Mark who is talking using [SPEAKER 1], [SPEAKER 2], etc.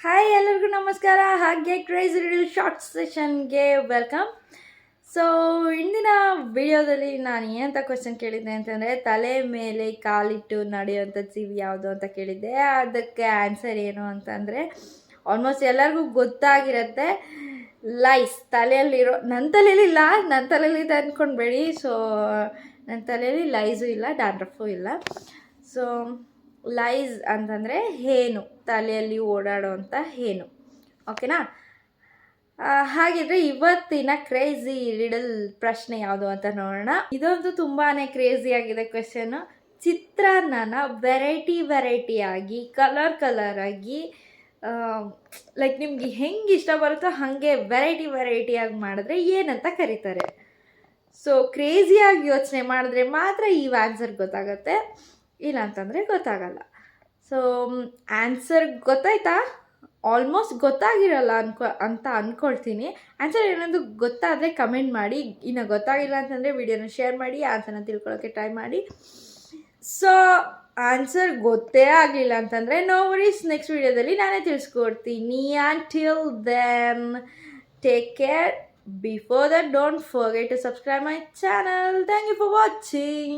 [SPEAKER 1] Hi ಎಲ್ಲರಿಗೂ ನಮಸ್ಕಾರ. ಹಾಗೆ ಕ್ರೇಜಿ ರೀಡಿಲ್ ಶಾರ್ಟ್ ಸೆಷನ್ಗೆ ವೆಲ್ಕಮ್. ಸೊ ಇಂದಿನ ವಿಡಿಯೋದಲ್ಲಿ ನಾನು ಏನಂತ ಕ್ವೆಶನ್ ಕೇಳಿದ್ದೆ ಅಂತಂದರೆ, ತಲೆ ಮೇಲೆ ಕಾಲಿಟ್ಟು ನಡೆಯುವಂಥ ಜೀವಿ ಯಾವುದು ಅಂತ ಕೇಳಿದ್ದೆ. ಅದಕ್ಕೆ ಆನ್ಸರ್ ಏನು ಅಂತಂದರೆ, ಆಲ್ಮೋಸ್ಟ್ ಎಲ್ಲರಿಗೂ ಗೊತ್ತಾಗಿರುತ್ತೆ, ಲೈಸ್. ತಲೆಯಲ್ಲಿರೋ ನನ್ನ ತಲೆಯಲ್ಲಿ ಇಲ್ಲ, ನನ್ನ ತಲೆಯಲ್ಲಿ ಇದೆ ಅಂದ್ಕೊಂಡ್ಬೇಡಿ. ಸೊ ನನ್ನ ತಲೆಯಲ್ಲಿ ಲೈಸು ಇಲ್ಲ, ಡ್ಯಾಂಡ್ರಫು ಇಲ್ಲ. ಸೊ ಲೈಸ್ ಅಂತಂದರೆ ಹೇನು, ತಲೆಯಲ್ಲಿ ಓಡಾಡೋವಂಥ ಹೇನು. ಓಕೆನಾ? ಹಾಗಿದ್ರೆ ಇವತ್ತಿನ ಕ್ರೇಜಿ ರಿಡಲ್ ಪ್ರಶ್ನೆ ಯಾವುದು ಅಂತ ನೋಡೋಣ. ಇದಂತೂ ತುಂಬಾ ಕ್ರೇಜಿ ಆಗಿದೆ ಕ್ವೆಶನ್. ಚಿತ್ರಾನ್ನನ ವೆರೈಟಿ ಆಗಿ ಕಲರ್ ಆಗಿ ಲೈಕ್ ನಿಮ್ಗೆ ಹೆಂಗೆ ಇಷ್ಟ ಬರುತ್ತೋ ಹಾಗೆ ವೆರೈಟಿಯಾಗಿ ಮಾಡಿದ್ರೆ ಏನಂತ ಕರೀತಾರೆ? ಸೊ ಕ್ರೇಜಿಯಾಗಿ ಯೋಚನೆ ಮಾಡಿದ್ರೆ ಮಾತ್ರ ಈ ಆನ್ಸರ್ ಗೊತ್ತಾಗತ್ತೆ, ಇಲ್ಲ ಅಂತಂದರೆ ಗೊತ್ತಾಗಲ್ಲ. ಸೊ ಆನ್ಸರ್ ಗೊತ್ತಾಯ್ತಾ? ಆಲ್ಮೋಸ್ಟ್ ಗೊತ್ತಾಗಿರಲ್ಲ ಅಂತ ಅಂದ್ಕೊಳ್ತೀನಿ. ಆನ್ಸರ್ ಏನೊಂದು ಗೊತ್ತಾದರೆ ಕಮೆಂಟ್ ಮಾಡಿ. ಇನ್ನು ಗೊತ್ತಾಗಿಲ್ಲ ಅಂತಂದರೆ ವಿಡಿಯೋನ ಶೇರ್ ಮಾಡಿ, ಆನ್ಸರ್ನ ತಿಳ್ಕೊಳ್ಳೋಕ್ಕೆ ಟ್ರೈ ಮಾಡಿ. ಸೊ ಆನ್ಸರ್ ಗೊತ್ತೇ ಆಗಲಿಲ್ಲ ಅಂತಂದರೆ ನೋ ವರೀಸ್, ನೆಕ್ಸ್ಟ್ ವಿಡಿಯೋದಲ್ಲಿ ನಾನೇ ತಿಳಿಸ್ಕೊಡ್ತೀನಿ. Until then take care. Before that, don't forget to subscribe my channel. Thank you for watching.